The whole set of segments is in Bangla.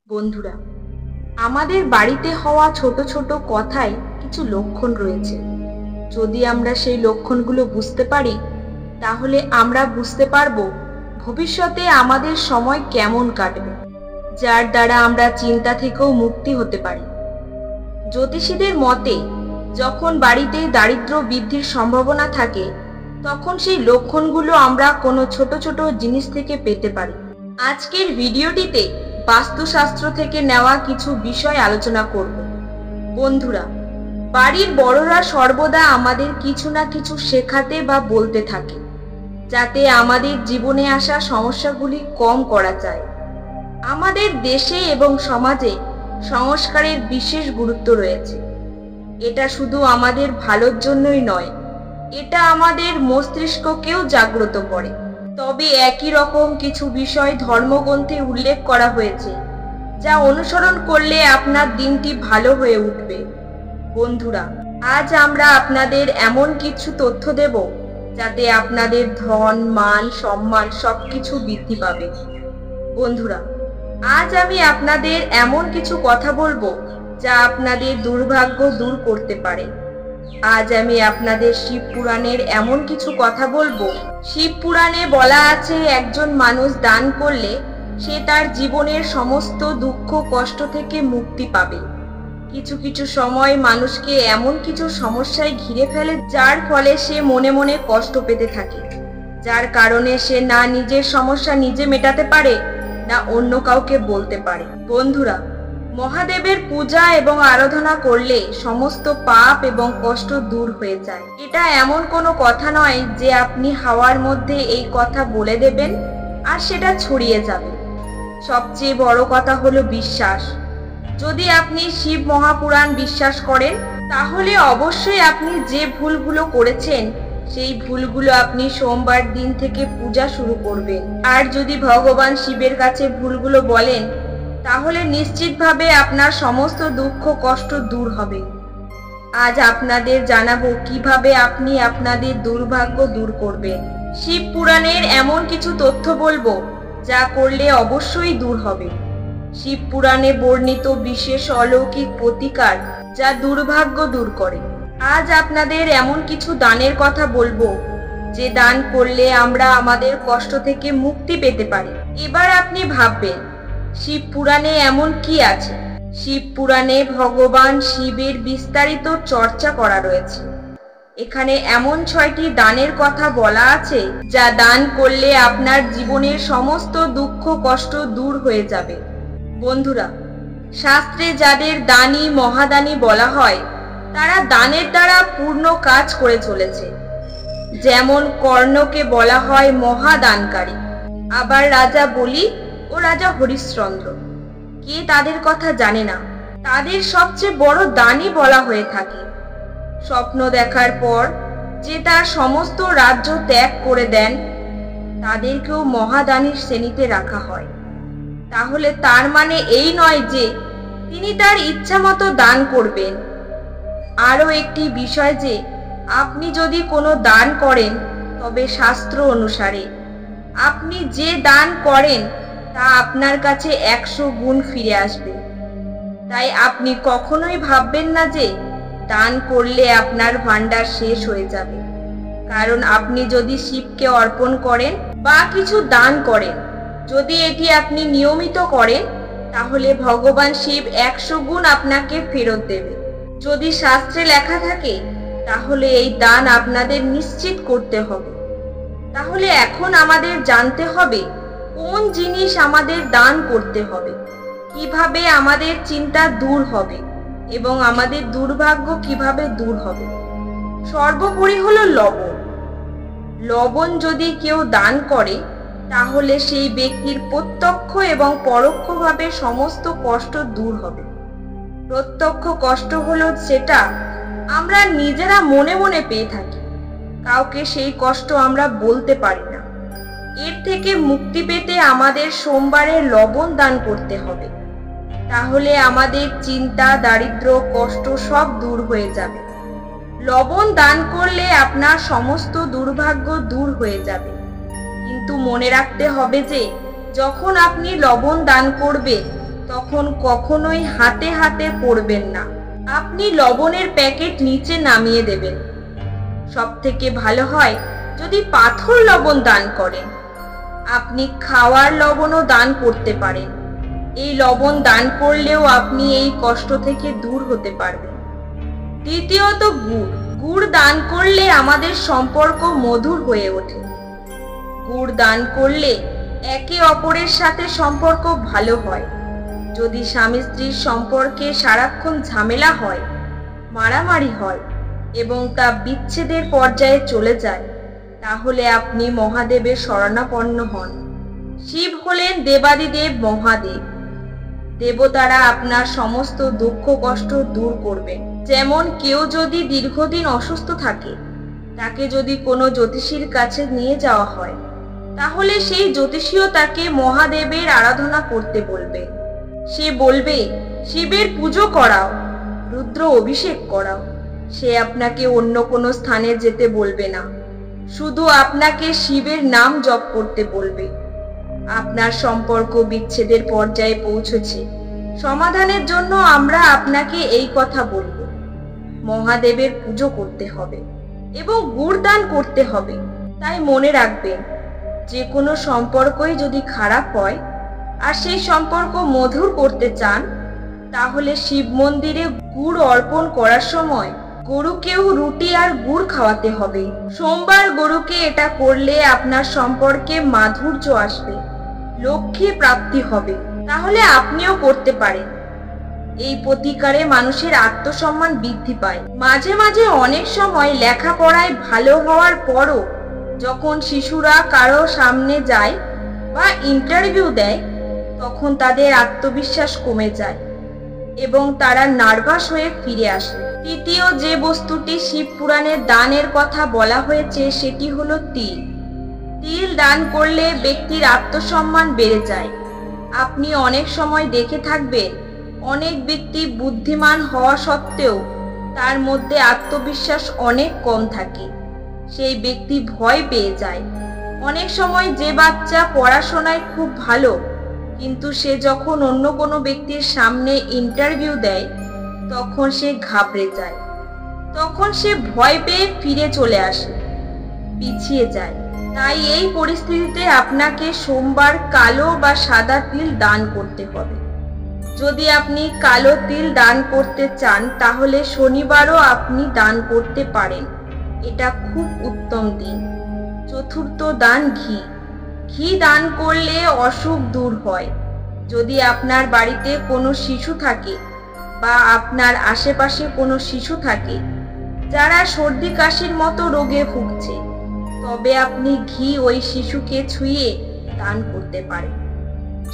বন্ধুরা, আমাদের বাড়িতে হওয়া ছোট ছোট কথায় কিছু লক্ষণ রয়েছে। যদি আমরা সেই লক্ষণগুলো বুঝতে পারি, তাহলে আমরা বুঝতে পারবো ভবিষ্যতে আমাদের সময় কেমন কাটবে, যার দ্বারা আমরা চিন্তা থেকেও মুক্তি হতে পারি। জ্যোতিষীদের মতে, যখন বাড়িতে দারিদ্র্য বৃদ্ধির সম্ভাবনা থাকে, তখন সেই লক্ষণগুলো আমরা কোনো ছোট ছোট জিনিস থেকে পেতে পারি। আজকের ভিডিওটিতে বাস্তুশাস্ত্র থেকে নেওয়া কিছু বিষয় আলোচনা করব। বন্ধুরা, বাড়ির বড়রা সর্বদা আমাদের কিছু না কিছু শেখাতে বা বলতে থাকে, যাতে আমাদের জীবনে আসা সমস্যাগুলি কম করা যায়। আমাদের দেশে এবং সমাজে সংস্কারের বিশেষ গুরুত্ব রয়েছে। এটা শুধু আমাদের ভালোর জন্যই নয়, এটা আমাদের মস্তিষ্ককেও জাগ্রত করে। তবে একই রকম কিছু বিষয় ধর্মগ্রন্থে উল্লেখ করা হয়েছে, যা অনুসরণ করলে আপনার দিনটি ভালো হয়ে উঠবে। বন্ধুরা, আজ আমরা আপনাদের এমন কিছু তথ্য দেব, যাতে আপনাদের ধন, মান, সম্মান সবকিছু বৃদ্ধি পাবে। বন্ধুরা, আজ আমি আপনাদের এমন কিছু কথা বলবো, যা আপনাদের দুর্ভাগ্য দূর করতে পারে। আজ আমি আপনাদের শিব পুরাণের এমন কিছু কথা বলবো। শিব পুরাণে বলা আছে, একজন মানুষ দান করলে সে তার জীবনের সমস্ত দুঃখ কষ্ট থেকে মুক্তি পাবে। কিছু কিছু সময় মানুষকে এমন কিছু সমস্যায় ঘিরে ফেলে, যার ফলে সে মনে মনে কষ্ট পেতে থাকে, যার কারণে সে না নিজের সমস্যা নিজে মেটাতে পারে, না অন্য কাউকে বলতে পারে। বন্ধুরা, মহাদেবের পূজা এবং আরাধনা করলে সমস্ত পাপ এবং কষ্ট দূর হয়ে যায়। এটা এমন কোনো কথা নয় যে আপনি হাওয়ার মধ্যে এই কথা বলে দেবেন আর সেটা ছড়িয়ে যাবে। সবচেয়ে বড় কথা হলো বিশ্বাস। যদি আপনি শিব মহাপুরাণ বিশ্বাস করেন, তাহলে অবশ্যই আপনি যে ভুলগুলো করেছেন সেই ভুলগুলো আপনি সোমবার দিন থেকে পূজা শুরু করবেন। আর যদি ভগবান শিবের কাছে ভুলগুলো বলেন, তাহলে নিশ্চিতভাবে আপনার সমস্ত দুঃখ কষ্ট দূর হবে। আজ আপনাদের জানাবো কিভাবে আপনি আপনাদের দুর্ভাগ্য দূর করবেন। শিব পুরাণের এমন কিছু তথ্য বলবো, যা করলে অবশ্যই দূর হবে। শিব পুরাণে বর্ণিত বিশেষ অলৌকিক প্রতিকার, যা দুর্ভাগ্য দূর করে। আজ আপনাদের এমন কিছু দানের কথা বলবো, যে দান করলে আমরা আমাদের কষ্ট থেকে মুক্তি পেতে পারি। এবার আপনি ভাববেন, শিব পুরাণে এমন কি আছে? শিব পুরাণে ভগবান শিবের বিস্তারিত চর্চা করা রয়েছে। এখানে এমন 6টি দানের কথা বলা আছে, যা দান করলে আপনার জীবনের সমস্ত দুঃখ কষ্ট দূর হয়ে যাবে। বন্ধুরা, শাস্ত্রে যাদের দানী মহাদানী বলা হয়, তারা দানের দ্বারা পূর্ণ কাজ করে চলেছে। যেমন কর্ণকে বলা হয় মহাদানকারী, আবার রাজা বলি ও রাজা হরিশ্চন্দ্র, কে তাদের কথা জানে না? তাদের সবচেয়ে বড় দানী বলা হয়ে থাকে। স্বপ্ন দেখার পর যে তার সমস্ত রাজ্য ত্যাগ করে দেন, তাদেরকেও মহাদানীর শ্রেণীতে রাখা হয়। তাহলে তার মানে এই নয় যে তিনি তার ইচ্ছা মতো দান করবেন। আরও একটি বিষয় যে আপনি যদি কোনো দান করেন, তবে শাস্ত্র অনুসারে আপনি যে দান করেন তা আপনার কাছে 100 গুণ ফিরে আসবে। তাই আপনি কখনোই ভাববেন না যে দান করলে আপনার ভান্ডার শেষ হয়ে যাবে। কারণ আপনি যদি শিবকে অর্পণ করেন বা কিছু দান করেন, যদি এটি আপনি নিয়মিত করেন, তাহলে ভগবান শিব 100 গুণ আপনাকে ফেরত দেবে। যদি শাস্ত্রে লেখা থাকে, তাহলে এই দান আপনাদের নিশ্চিত করতে হবে। তাহলে এখন আমাদের জানতে হবে কোন জিনিস আমাদের দান করতে হবে, কিভাবে আমাদের চিন্তা দূর হবে এবং আমাদের দুর্ভাগ্য কিভাবে দূর হবে। সর্বোপরি হলো লবণ। লবণ যদি কেউ দান করে, তাহলে সেই ব্যক্তির প্রত্যক্ষ এবং পরোক্ষভাবে সমস্ত কষ্ট দূর হবে। প্রত্যক্ষ কষ্ট হলো সেটা আমরা নিজেরা মনে মনে পেয়ে থাকি, কাউকে সেই কষ্ট আমরা বলতে পারি না। এর থেকে মুক্তি পেতে আমাদের সোমবারে লবণ দান করতে হবে। তাহলে আমাদের চিন্তা, দারিদ্র, কষ্ট সব দূর হয়ে যাবে। লবণ দান করলে আপনার সমস্ত দুর্ভাগ্য দূর হয়ে যাবে। কিন্তু মনে রাখতে হবে যে যখন আপনি লবণ দান করবেন, তখন কখনোই হাতে হাতে পড়বেন না। আপনি লবণের প্যাকেট নিচে নামিয়ে দেবেন। সব থেকে ভালো হয় যদি পাথর লবণ দান করেন। আপনি খাওয়ার লবণও দান করতে পারেন। এই লবণ দান করলেও আপনি এই কষ্ট থেকে দূর হতে পারবেন। দ্বিতীয়ত, গুড়। গুড় দান করলে আমাদের সম্পর্ক মধুর হয়ে ওঠে। গুড় দান করলে একে অপরের সাথে সম্পর্ক ভালো হয়। যদি স্বামী স্ত্রীর সম্পর্কে সারাক্ষণ ঝামেলা হয়, মারামারি হয় এবং তা বিচ্ছেদের পর্যায়ে চলে যায়, তাহলে আপনি মহাদেবের শরণাপন্ন হন। শিব হলেন দেবাদিদেব মহাদেব। দেবতারা আপনার সমস্ত দুঃখ কষ্ট দূর করবেন। যেমন কেউ যদি দীর্ঘদিন অসুস্থ থাকে, তাকে যদি কোনো জ্যোতিষীর কাছে নিয়ে যাওয়া হয়, তাহলে সেই জ্যোতিষীও তাকে মহাদেবের আরাধনা করতে বলবে। সে বলবে, শিবের পুজো করাও, রুদ্র অভিষেক করাও। সে আপনাকে অন্য কোনো স্থানে যেতে বলবে না, শুধু আপনাকে শিবের নাম জপ করতে বলবে। আপনার সম্পর্ক বিচ্ছেদের পর্যায়ে পৌঁছেছে। সমাধানের জন্য আমরা আপনাকে এই কথা বলবো, মহাদেবের পুজো করতে হবে এবং গুড় দান করতে হবে। তাই মনে রাখবেন, যে কোনো সম্পর্কই যদি খারাপ হয় আর সেই সম্পর্ক মধুর করতে চান, তাহলে শিব মন্দিরে গুড় অর্পণ করার সময় গরুকেও রুটি আর গুড় খাওয়াতে হবে। সোমবার গরুকে এটা করলে আপনার সম্পর্কে মাধুর্য আসবে, লক্ষ্মী প্রাপ্তি হবে। তাহলে আপনিও করতে পারেন। এই প্রতিকারে মানুষের আত্মসম্মান বৃদ্ধি পায়। মাঝে মাঝে অনেক সময় লেখাপড়ায় ভালো হওয়ার পরও যখন শিশুরা কারো সামনে যায় বা ইন্টারভিউ দেয়, তখন তাদের আত্মবিশ্বাস কমে যায় এবং তারা নার্ভাস হয়ে ফিরে আসে। তৃতীয় যে বস্তুটি শিব পুরাণে দানের কথা বলা হয়েছে, সেটি হলো তিল। তিল দান করলে ব্যক্তির আত্মসম্মান বেড়ে যায়। আপনি অনেক সময় দেখে থাকবেন, অনেক ব্যক্তি বুদ্ধিমান হওয়া সত্ত্বেও তার মধ্যে আত্মবিশ্বাস অনেক কম থাকে। সেই ব্যক্তি ভয় পেয়ে যায়। অনেক সময় যে বাচ্চা পড়াশোনায় খুব ভালো, কিন্তু সে যখন অন্য কোনো ব্যক্তির সামনে ইন্টারভিউ দেয়, তখন সে ঘাবড়ে যায়। তখন সে ভয় পেয়ে ফিরে চলে আসে, পিছিয়ে যায়। তাই এই পরিস্থিতিতে আপনাকে সোমবার কালো বা সাদা তিল দান করতে হবে। যদি আপনি কালো তিল দান করতে চান, তাহলে শনিবারও আপনি দান করতে পারেন। এটা খুব উত্তম দিন। চতুর্থ দান, ঘি। ঘি দান করলে অসুখ দূর হয়। যদি আপনার বাড়িতে কোনো শিশু থাকে বা আপনার আশেপাশে কোনো শিশু থাকে যারা সর্দি কাশির মতো রোগে ভুগছে, তবে আপনি ঘি ওই শিশুকে ছুঁয়ে দান করতে পারেন।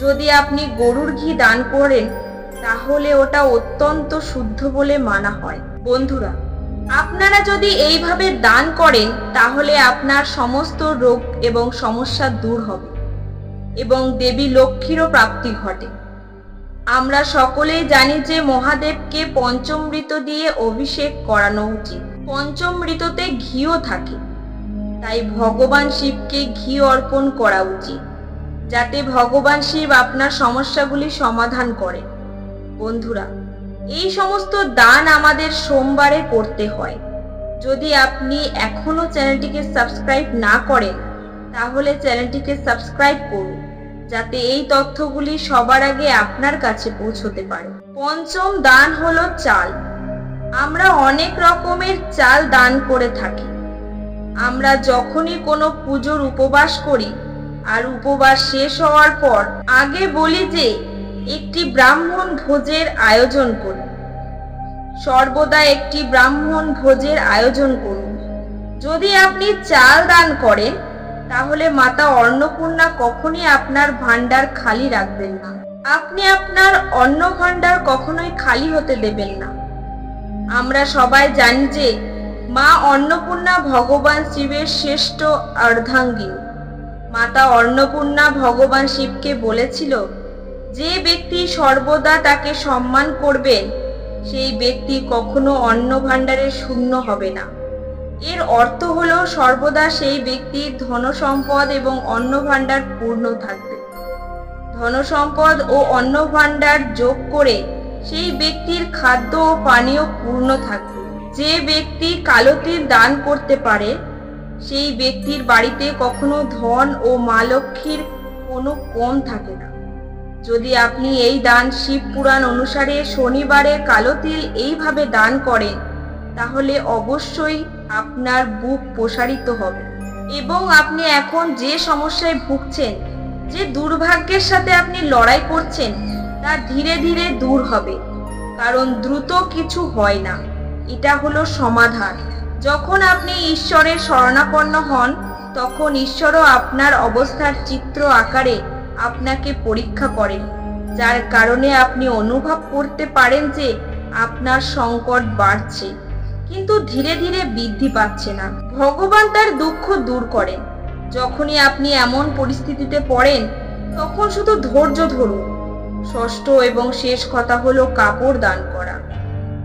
যদি আপনি গরুর ঘি দান করেন, তাহলে ওটা অত্যন্ত শুদ্ধ বলে মানা হয়। বন্ধুরা, আপনারা যদি এইভাবে দান করেন, তাহলে আপনার সমস্ত রোগ এবং সমস্যা দূর হবে এবং দেবী লক্ষ্মীরও প্রাপ্তি ঘটে। আমরা সকলেই জানি যে মহাদেবকে পঞ্চমৃত দিয়ে অভিষেক করানো উচিত। পঞ্চমৃততে ঘিও থাকে, তাই ভগবান শিবকে ঘি অর্পণ করা উচিত, যাতে ভগবান শিব আপনার সমস্যাগুলি সমাধান করে। বন্ধুরা, এই সমস্ত দান আমাদের সোমবারে করতে হয়। যদি আপনি এখনো চ্যানেলটিকে সাবস্ক্রাইব না করেন, তাহলে চ্যানেলটিকে সাবস্ক্রাইব করুন, যাতে এই তথ্যগুলি সবার আগে আপনার কাছে পৌঁছতে পারে। পঞ্চম দান হলো চাল। আমরা অনেক রকমের চাল দান করে থাকি। আমরা যখনই কোনো পুজোর উপবাস করি আর উপবাস শেষ হওয়ার পর আগে বলি যে একটি ব্রাহ্মণ ভোজের আয়োজন করি। সর্বদা একটি ব্রাহ্মণ ভোজের আয়োজন করুন। যদি আপনি চাল দান করেন, তাহলে মাতা অন্নপূর্ণা কখনই আপনার ভান্ডার খালি রাখবেন না। আপনি আপনার অন্ন ভান্ডার কখনোই খালি হতে দেবেন না। আমরা সবাই জানি যে মা অন্নপূর্ণা ভগবান শিবের শ্রেষ্ঠ অর্ধাঙ্গিনী। মাতা অন্নপূর্ণা ভগবান শিবকে বলেছিল, যে ব্যক্তি সর্বদা তাকে সম্মান করবেন, সেই ব্যক্তি কখনো অন্ন ভান্ডারে শূন্য হবে না। এর অর্থ হলো সর্বদা সেই ব্যক্তির ধন সম্পদ এবং অন্ন ভান্ডার পূর্ণ থাকবে। ধনসম্পদ ও অন্ন ভাণ্ডার যোগ করে সেই ব্যক্তির খাদ্য ও পানীয় পূর্ণ থাকবে। যে ব্যক্তি কালো তিল দান করতে পারে সেই ব্যক্তির বাড়িতে কখনো ধন ও মা লক্ষ্মীর কোনো কম থাকে না। যদি আপনি এই দান শিব পুরাণ অনুসারে শনিবারে কালো তিল এইভাবে দান করেন তাহলে অবশ্যই আপনার বুক প্রসারিত হবে এবং আপনি এখন যে সমস্যায় ভুগছেন, যে দুর্ভাগ্যের সাথে আপনি লড়াই করছেন, তা ধীরে ধীরে দূর হবে। কারণ দ্রুত কিছু হয় না, এটা হলো সমাধান। যখন আপনি ঈশ্বরের শরণাপন্ন হন তখন ঈশ্বরও আপনার অবস্থার চিত্র আকারে আপনাকে পরীক্ষা করেন, যার কারণে আপনি অনুভব করতে পারেন যে আপনার সংকট বাড়ছে কিন্তু ধীরে ধীরে বৃদ্ধি পাচ্ছে না। ভগবান তার দুঃখ দূর করেন। যখনই আপনি এমন পরিস্থিতিতে পড়েন তখন শুধু ধৈর্য ধরুন। ষষ্ঠ এবং শেষ কথা হলো কাপড় দান করা।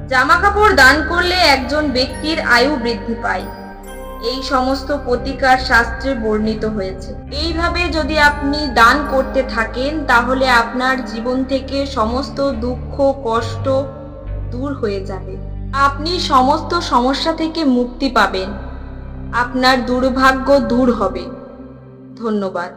জামা কাপড় দান করলে একজন ব্যক্তির আয়ু বৃদ্ধি পায়, এই সমস্ত প্রতিকার শাস্ত্রে বর্ণিত হয়েছে। এইভাবে যদি আপনি দান করতে থাকেন তাহলে আপনার জীবন থেকে সমস্ত দুঃখ কষ্ট দূর হয়ে যাবে। আপনি সমস্ত সমস্যা থেকে মুক্তি পাবেন, আপনার দুর্ভাগ্য দূর হবে। ধন্যবাদ।